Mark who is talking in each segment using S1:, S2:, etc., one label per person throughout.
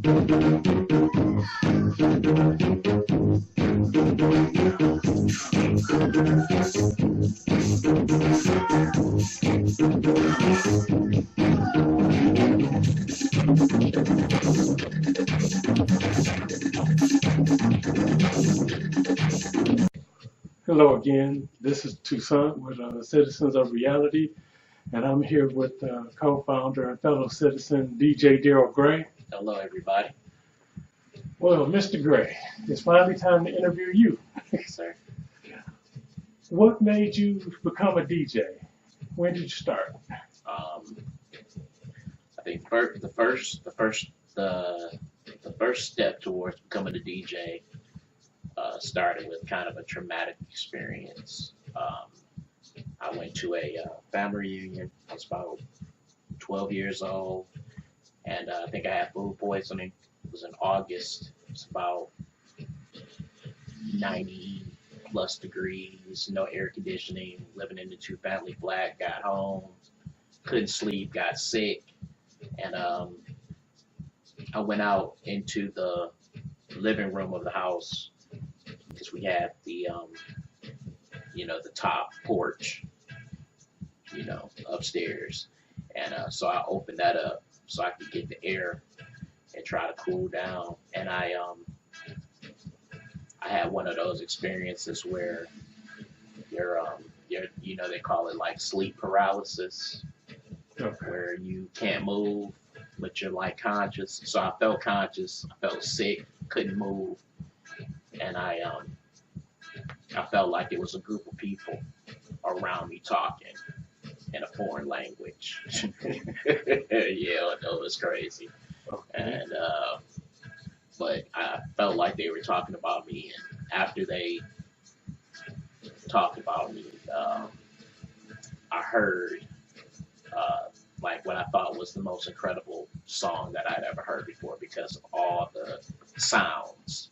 S1: Hello again. This is Toussaint with Citizens of Reality, and I'm here with co-founder and fellow citizen DJ Darryl Gray.
S2: Hello, everybody.
S1: Well, Mr. Gray, it's finally time to interview you.
S2: Yes, sir.
S1: What made you become a DJ? When did you start?
S2: I think the first step towards becoming a DJ started with kind of a traumatic experience. I went to a family reunion. I was about 12 years old, and I think I had food poisoning. It was in August. It was about 90 plus degrees, no air conditioning, living in the two-family flat. Got home, couldn't sleep, got sick, and I went out into the living room of the house because we had the the top porch, upstairs, and so I opened that up so I could get the air and try to cool down. And I had one of those experiences where they call it like sleep paralysis,
S1: Okay.
S2: where you can't move but you're like conscious. So I felt conscious, I felt sick, couldn't move, and I felt like it was a group of people around me talking in a foreign language. Yeah, it was crazy. And but I felt like they were talking about me, and after they talked about me, I heard like what I thought was the most incredible song that I'd ever heard before because of all the sounds.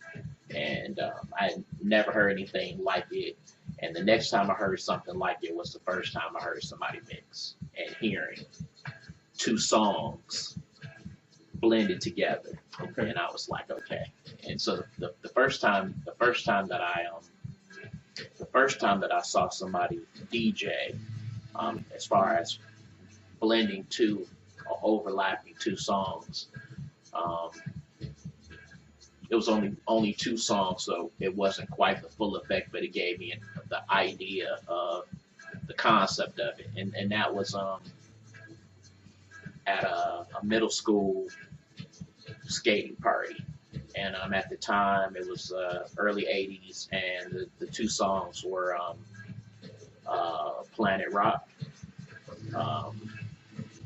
S2: And I had never heard anything like it. And the next time I heard something like it was the first time I heard somebody mix, and hearing two songs blended together.
S1: Okay.
S2: And I was like, okay. And so the first time that I saw somebody DJ, as far as blending two or overlapping two songs, it was only two songs, so it wasn't quite the full effect, but it gave me the idea of the concept of it. And that was at a middle school skating party. And at the time, it was early 80s, and the two songs were Planet Rock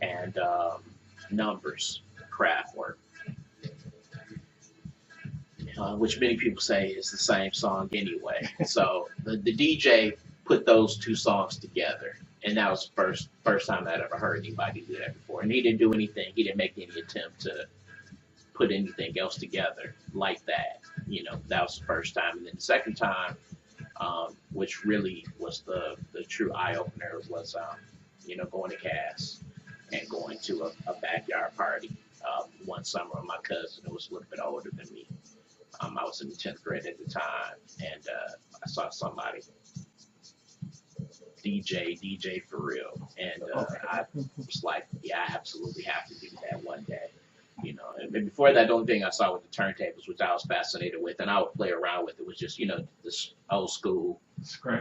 S2: and Numbers, Kraftwerk. Which many people say is the same song anyway. So the DJ put those two songs together, and that was the first time I'd ever heard anybody do that before. And he didn't do anything. He didn't make any attempt to put anything else together like that. That was the first time. And then the second time, which really was the true eye opener, was going to Cass and going to a backyard party one summer with my cousin who was a little bit older than me. I was in the 10th grade at the time, and I saw somebody DJ for real, and I was like, yeah, I absolutely have to do that one day. And before that, the only thing I saw with the turntables, which I was fascinated with, and I would play around with it, was just, this old school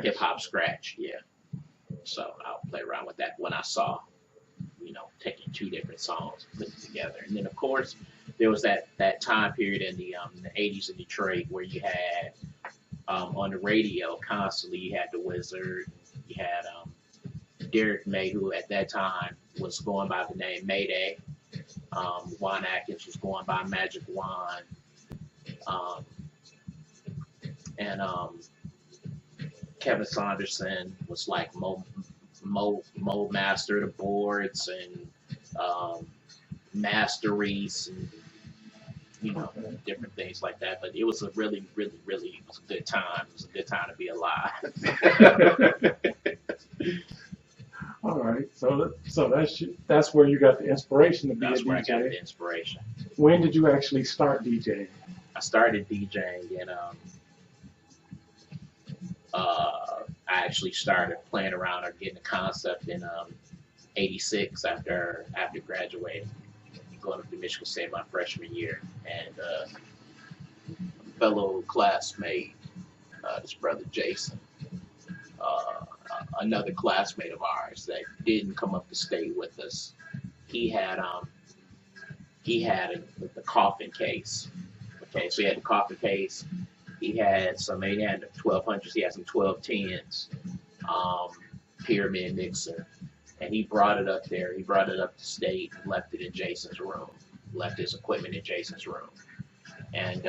S2: hip hop scratch, yeah. So I would play around with that when I saw, taking two different songs, putting it together. And then, of course, there was that time period in the 80s in Detroit where you had on the radio constantly, you had The Wizard, you had Derek May, who at that time was going by the name Mayday. Juan Atkins was going by Magic Juan. And Kevin Saunderson was like Mo Master the boards, and Master Reese, and different things like that. But it was a really, really, really, it was a good time. It was a good time to be alive.
S1: All right, so that's where you got the inspiration to be
S2: That's
S1: a
S2: where I
S1: DJ.
S2: got the inspiration.
S1: When did you actually start DJing?
S2: I started DJing and I actually started playing around or getting the concept in '86 after graduating, going up to Michigan State my freshman year, and fellow classmate, this brother Jason, uh, another classmate of ours that didn't come up to stay with us. He had the coffin case. Okay, so he had the coffin case. He had the 1200s. He had some 1210s, um, pyramid mixer, and he brought it up there. He brought it up to state and left it in Jason's room. Left his equipment in Jason's room, and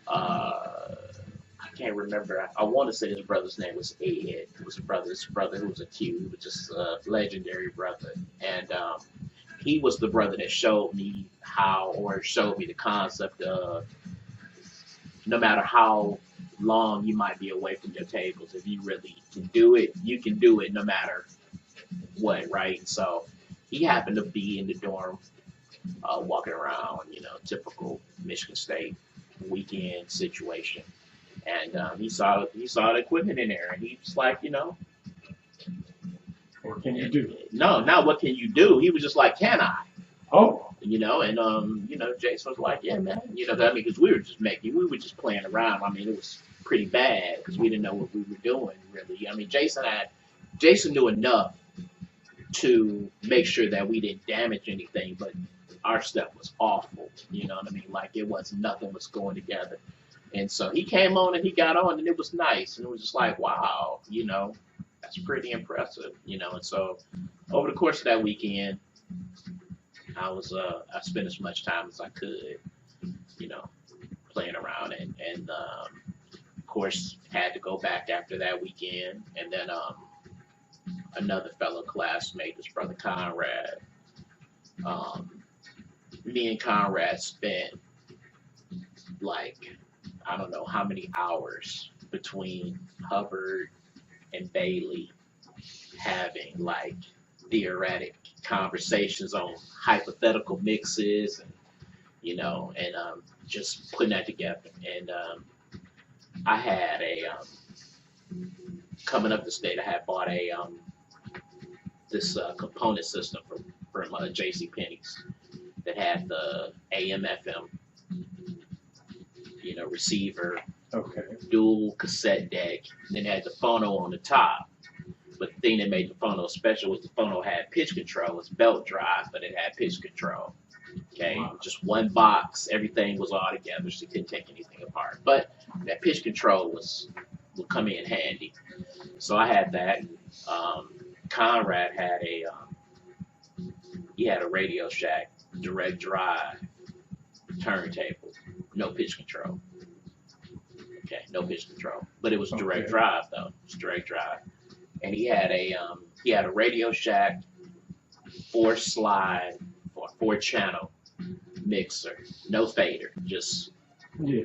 S2: I can't remember. I want to say his brother's name was Ed. It was his brother who was a Q, just a legendary brother, and he was the brother that showed me showed me the concept of no matter how long you might be away from your tables, if you really can do it, you can do it no matter what, right? So he happened to be in the dorm, walking around, typical Michigan State weekend situation, and he saw the equipment in there, and he was like,
S1: What can you do?
S2: no, not what can you do. He was just like, can I?
S1: Oh,
S2: And Jason was like, yeah, man, I mean, because we were just playing around. I mean, it was pretty bad because we didn't know what we were doing really. I mean, Jason knew enough to make sure that we didn't damage anything, but our stuff was awful. You know what I mean? Like nothing was going together. And so he came on and he got on and it was nice. And it was just like, wow, that's pretty impressive, And so over the course of that weekend, I spent as much time as I could, you know, playing around and of course had to go back after that weekend. And then another fellow classmate, his brother Conrad, um, me and Conrad spent like I don't know how many hours between Hubbard and Bailey having like theoretic conversations on hypothetical mixes and just putting that together. And I had coming up the state, I had bought this component system from J.C. Penney's that had the AM FM receiver,
S1: okay.
S2: dual cassette deck, and then it had the phono on the top. But the thing that made the phono special was the phono had pitch control. It was belt drive, but it had pitch control. Okay,
S1: Wow.
S2: just one box, everything was all together, so you couldn't take anything apart. But that pitch control would come in handy. So I had that. Conrad had he had a Radio Shack direct drive turntable, no pitch control. Okay, no pitch control, but it was direct
S1: Okay.
S2: drive though. It was direct drive, and he had a Radio Shack 4-slide or 4-channel mixer, no fader, just
S1: Yeah.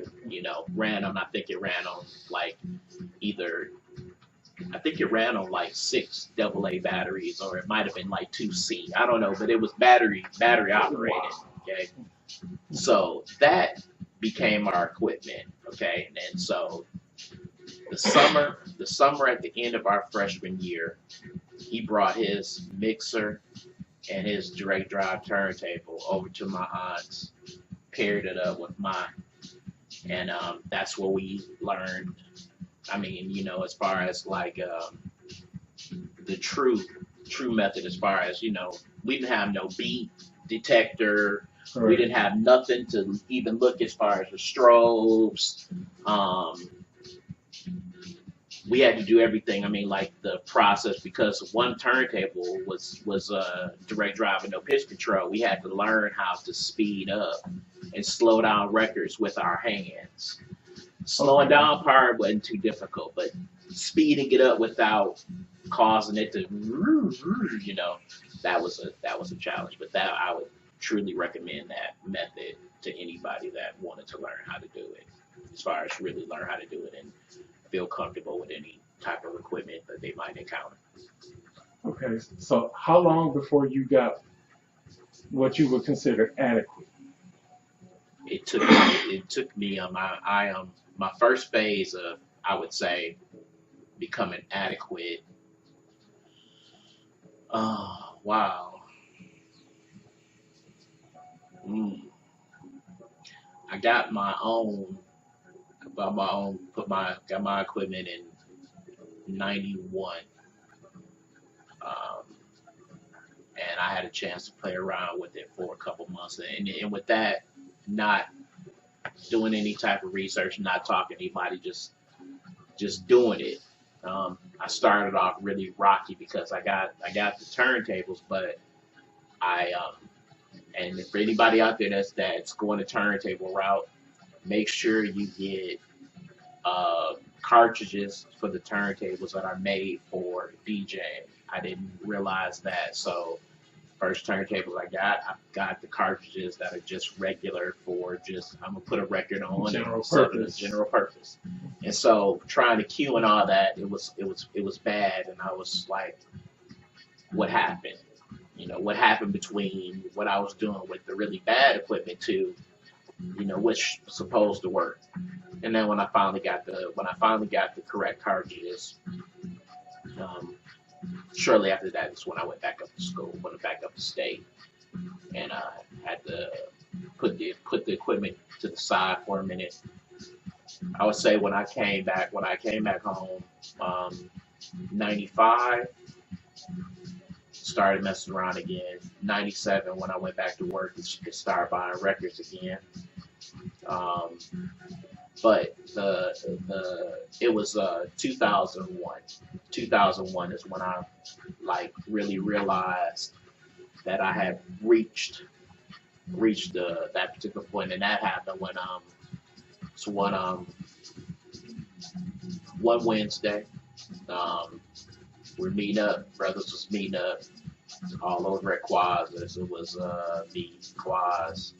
S2: ran on. I think it ran on like either. I think it ran on like 6 AA batteries, or it might have been like 2C. I don't know, but it was battery operated. Okay, so that became our equipment. Okay, and so the summer at the end of our freshman year, he brought his mixer and his direct drive turntable over to my aunt's, paired it up with mine, and that's where we learned. I mean, as far as like the true method, as far as we didn't have no beat detector. We
S1: Correct.
S2: didn't have nothing to even look as far as the strobes. We had to do everything. I mean, like the process, because one turntable was direct drive and no pitch control. We had to learn how to speed up and slow down records with our hands. Slowing
S1: Okay.
S2: down part wasn't too difficult, but speeding it up without causing it to, that was a challenge. But that I would truly recommend that method to anybody that wanted to learn how to do it, as far as really learn how to do it and feel comfortable with any type of equipment that they might encounter.
S1: Okay. So how long before you got what you would consider adequate?
S2: It took me my first phase of, I would say, becoming adequate. Oh wow. Mm. I got my equipment in '91, um, and I had a chance to play around with it for a couple months, and with that, not doing any type of research, not talking to anybody, just doing it. I started off really rocky because I got the turntables, but I and for anybody out there that's going the turntable route, make sure you get uh, cartridges for the turntables that are made for DJing. I didn't realize that, so first turntables I got the cartridges that are just regular for just I'm gonna put a record on and
S1: General
S2: set it as
S1: purpose.
S2: general purpose. And so trying to cue and all that, it was bad, and I was like, what happened? What happened between what I was doing with the really bad equipment to which supposed to work. And then when I finally got the correct cartridges, um, shortly after that is when I went back up to school, went back up to state, and had to put the equipment to the side for a minute. I would say when I came back home, um, '95, started messing around again. '97 when I went back to work, it started buying records again. Um, but the it was 2001. 2001 is when I like really realized that I had reached that particular point, and that happened when so one Wednesday, um we're meeting up, brothers was meeting up all over at Quaz. It was the Quaz,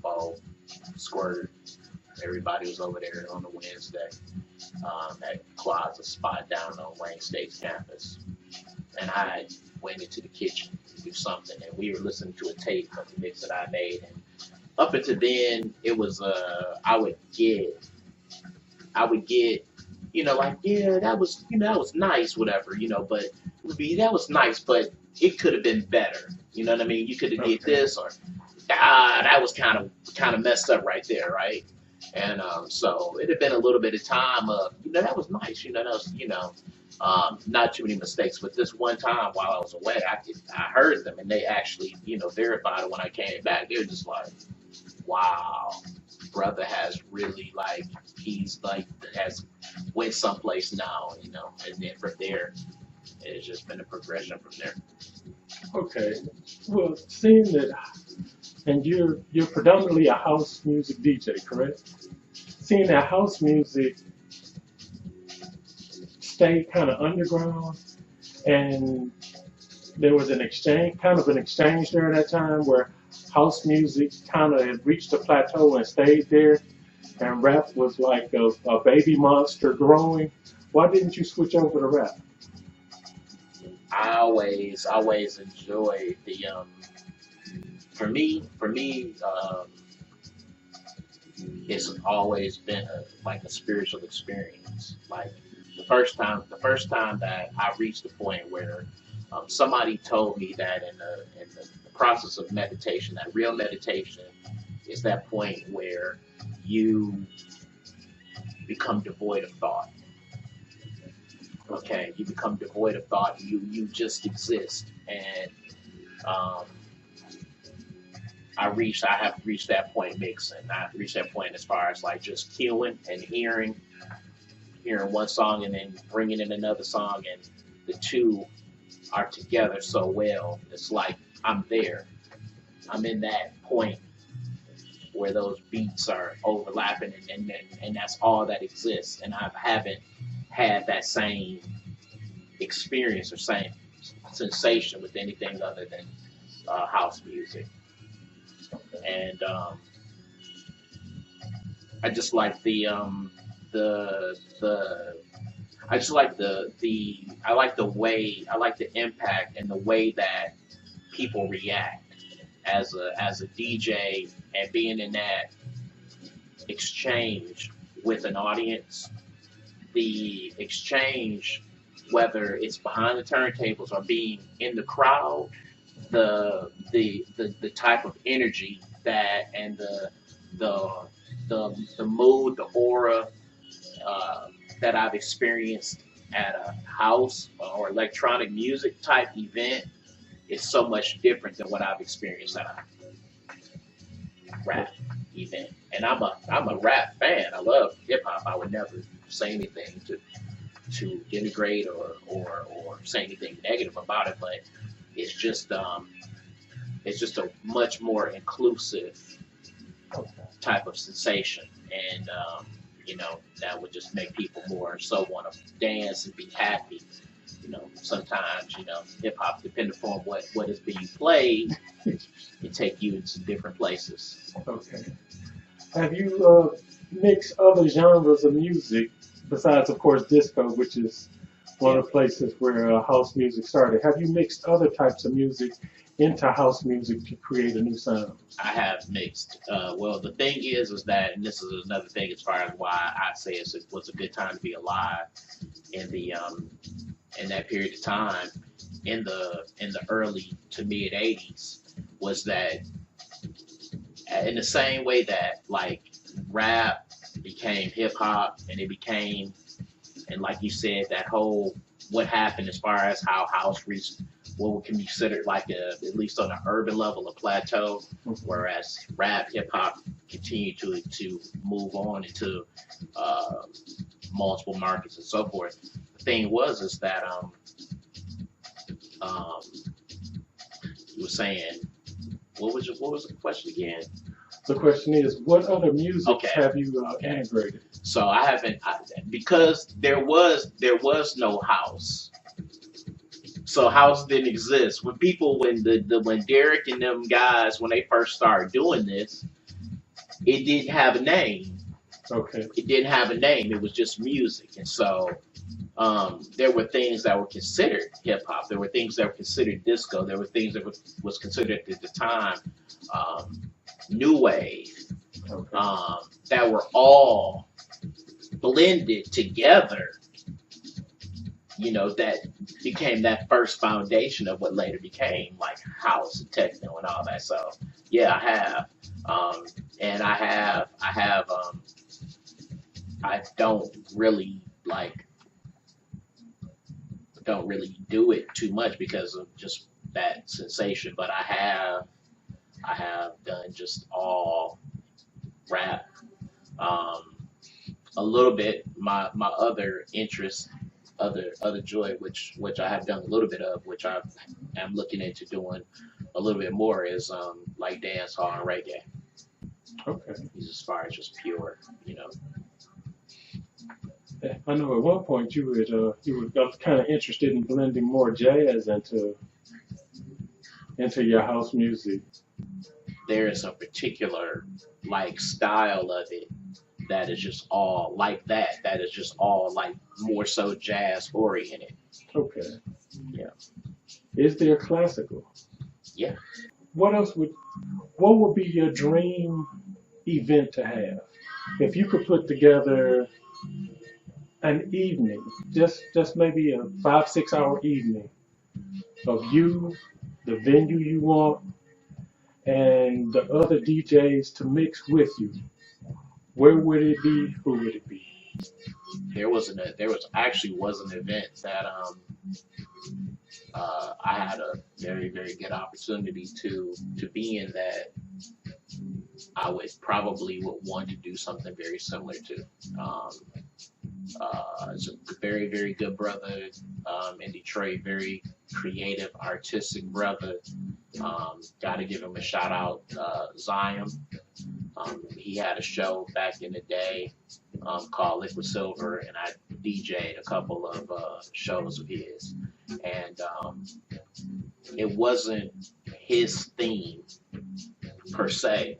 S2: Bo, Squirt. Everybody was over there on a Wednesday, at Quaz, a spot down on Wayne State's campus. And I went into the kitchen to do something, and we were listening to a tape of the mix that I made. And up until then, it was I would get, like, yeah, that was nice, whatever, but it would be that was nice, but it could have been better. You know what I mean? You could have did
S1: Okay.
S2: this, or that was kind of messed up right there, right? And so it had been a little bit of time of, that was nice, that was, not too many mistakes. But this one time while I was away, I heard them, and they actually, verified it when I came back. They were just like, wow, brother has really, like, he's like has went someplace now, and then from there it's just been a progression from there.
S1: Okay. Well, seeing that, and you're predominantly a house music DJ, correct? Seeing that house music stay kind of underground, and there was an exchange during that time where house music kind of reached a plateau and stayed there, and rap was like a baby monster growing. Why didn't you switch over to rap?
S2: I always enjoy the for me, it's always been like a spiritual experience. Like the first time that I reached the point where somebody told me that in the process of meditation, that real meditation is that point where you become devoid of thought. Okay, you become devoid of thought. You just exist, and um, I have reached that point mixing. I've reached that point as far as like just cueing and hearing one song and then bringing in another song, and the two are together so well. It's like I'm there. I'm in that point where those beats are overlapping, and that's all that exists. And I haven't had that same experience or same sensation with anything other than house music. And I just like the I just like the I like the way I like the impact and the way that people react. as a DJ and being in that exchange with an audience, the exchange, whether it's behind the turntables or being in the crowd, the type of energy that and the the mood, the aura that I've experienced at a house or electronic music type event is so much different than what I've experienced at a rap event. And I'm a rap fan. I love hip hop. I would never say anything to denigrate or say anything negative about it, but it's just it's just a much more inclusive
S1: Okay.
S2: type of sensation, and you know, that would just make people more so want to dance and be happy. You know, sometimes, you know, hip hop, depending upon what is being played, it take you into different places.
S1: Okay. Have you mixed other genres of music besides, of course, disco, which is one
S2: Yeah,
S1: of the places where house music started? Have you mixed other types of music into house music to create a new sound?
S2: I have mixed. Well, the thing is that, and this is another thing as far as why I say it was a good time to be alive in the in that period of time in the early to mid '80s, was that in the same way that like rap became hip hop and it became, and like you said, that whole what happened as far as how house reached what we can be considered like a, at least on an urban level, a plateau, whereas rap, hip hop continued to move on into uh, multiple markets and so forth. The thing was is that um, you were saying, what was the question again?
S1: The question is, what other music
S2: Okay,
S1: have you
S2: okay.
S1: integrated?
S2: So I haven't because there was no house. So house didn't exist. When people when Derek and them guys when they first started doing this, it didn't have a name.
S1: Okay.
S2: It didn't have a name. It was just music. And so there were things that were considered hip hop. There were things that were considered disco. There were things that was considered at the time um, new wave.
S1: Okay.
S2: That were all blended together, you know, that became that first foundation of what later became like house and techno and all that. So yeah, I have, and I don't really do it too much because of just that sensation. But I have done just all rap, um, a little bit. My other interest, other joy, which I have done a little bit of, which I am looking into doing a little bit more, is like dance hall and reggae.
S1: Okay.
S2: As far as just pure, you know.
S1: Yeah, I know at one point you were kind of interested in blending more jazz into your house music.
S2: There is a particular like style of it that is just all like that. That is just all like more so jazz oriented.
S1: Okay.
S2: Yeah,
S1: Is there classical?
S2: yeah.
S1: What else what would be your dream event to have? If you could put together an evening, just maybe a 5, 6 hour evening of you, the venue you want, and the other DJs to mix with you, where would it be? Who would it be?
S2: There was actually was an event that I had a very good opportunity to be in that I would probably would want to do something very similar to. Um, it's a very good brother in Detroit, very creative, artistic brother. Got to give him a shout out, Zion. He had a show back in the day called Liquid Silver, and I DJ'd a couple of shows of his. And it wasn't his theme per se,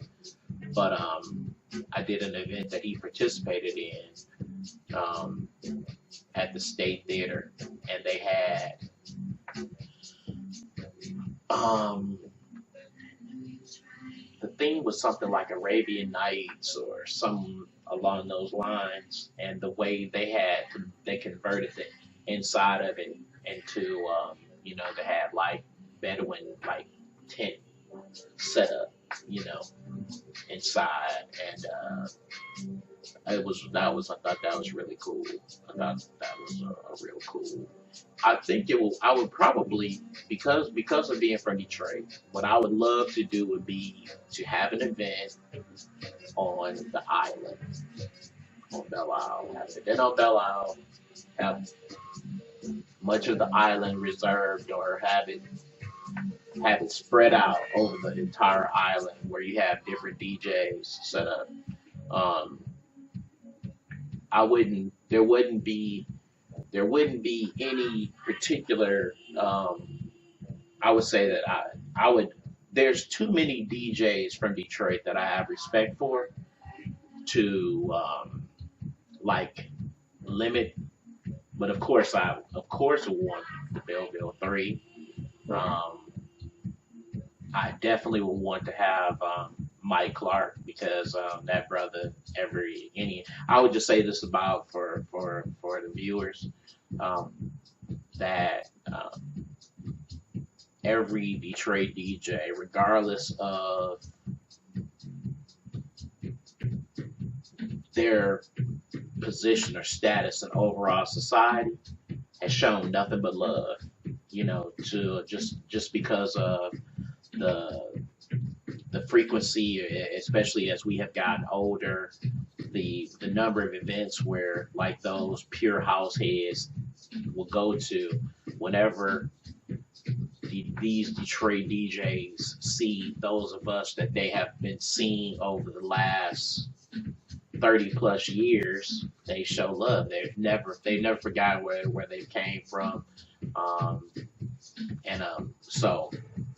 S2: but I did an event that he participated in at the State Theater, and they had um, the theme was something like Arabian Nights or some along those lines, and the way they converted the inside of it into they had like Bedouin like tent set up, you know, inside, and I thought that was really cool. I thought that was a real cool. I think it will. I would probably because of being from Detroit, what I would love to do would be to have an event on the island, on Belle Isle. Have an event on Belle Isle. Have much of the island reserved, or have it spread out over the entire island, where you have different DJs set up. Um, I wouldn't. There wouldn't be any particular. I would say that I would. There's too many DJs from Detroit that I have respect for to like limit. But of course would want the Belleville Three.
S1: Right.
S2: Um, I definitely would want to have Mike Clark, because that brother, I would just say this about for the viewers, um, that every Detroit DJ, regardless of their position or status in overall society, has shown nothing but love. To just because of the the frequency, especially as we have gotten older, the number of events where like those pure house heads will go to whenever these Detroit DJs see those of us that they have been seeing over the last 30 plus years. They show love. They've never forgotten where they came from. Um, and so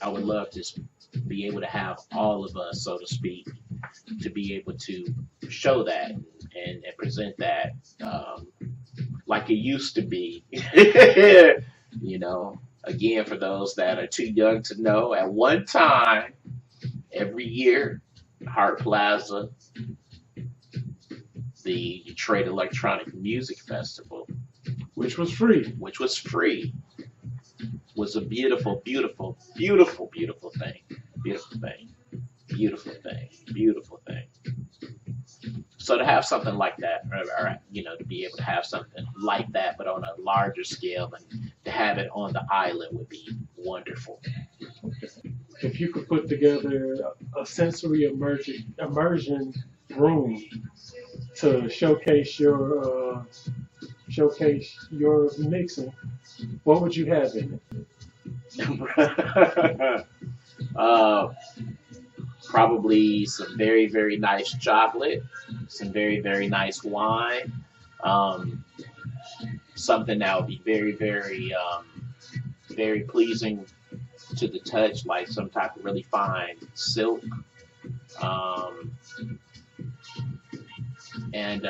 S2: I would love to be able to have all of us, so to speak, to be able to show that and present that, like it used to be. Again, for those that are too young to know, at one time, every year, Hart Plaza, the Detroit Electronic Music Festival,
S1: Which was free.
S2: which was free, was a beautiful, beautiful, beautiful, beautiful thing. Beautiful thing. Beautiful thing. Beautiful thing. So to have something like that, or to be able to have something like that, but on a larger scale, and to have it on the island would be wonderful.
S1: If you could put together a sensory immersion room to showcase your mixing, what would you have in it?
S2: uh, Probably some very, very nice chocolate, some very, very nice wine, um, something that would be very, very, very pleasing to the touch, like some type of really fine silk, um, and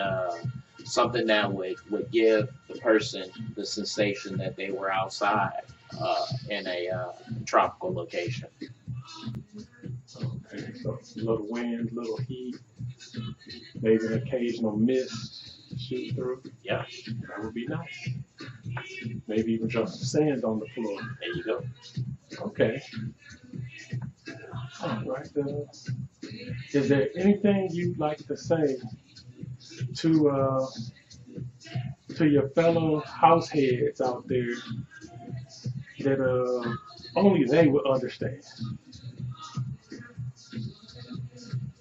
S2: something that would give the person the sensation that they were outside in a tropical location.
S1: Okay, so a little wind, little heat, maybe an occasional mist shoot through.
S2: Yeah,
S1: That would be nice. Maybe even drop some sand on the floor.
S2: there you go.
S1: Okay. All right. Is there anything you'd like to say to your fellow house heads out there that only they would understand?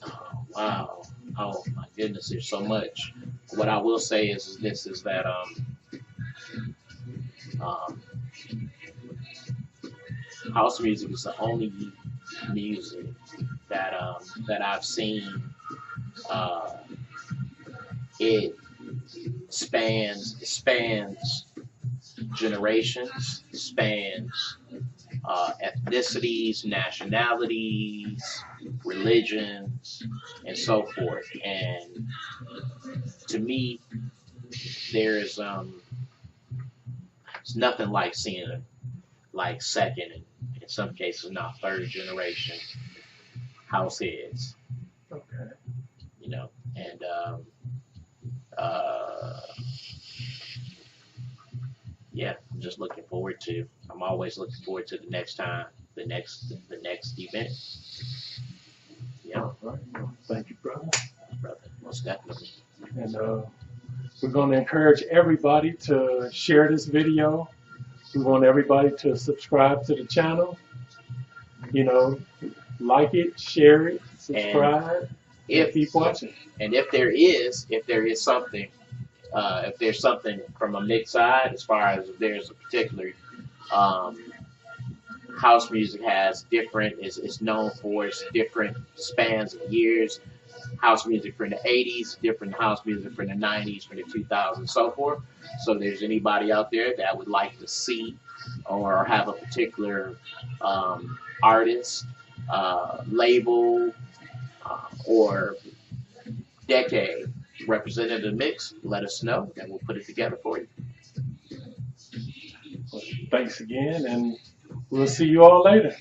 S2: Oh, wow. Oh my goodness, there's so much. What I will say is this: is that um, house music is the only music that I've seen. Uh, it spans generations, spans ethnicities, nationalities, religions, and so forth. And to me, there's it's nothing like seeing like second, and in some cases now third generation house heads,
S1: Okay.
S2: you know, and yeah, I'm just looking forward to. I'm always looking forward to the next time, the next event. Yeah,
S1: All right. Well, thank you, brother.
S2: brother, most definitely.
S1: And we're going to encourage everybody to share this video. We want everybody to subscribe to the channel. You know, like it, share it, subscribe, and keep watching.
S2: And if there is something, if there's something from a mixed side, as far as if there's a particular house music has different is known for its different spans of years. House music from the 80s, different house music from the 90s, from the 2000s, so forth. So if there's anybody out there that would like to see or have a particular artist, label, or decade represented in the mix, let us know and we'll put it together for you.
S1: Well, thanks again, and we'll see you all later.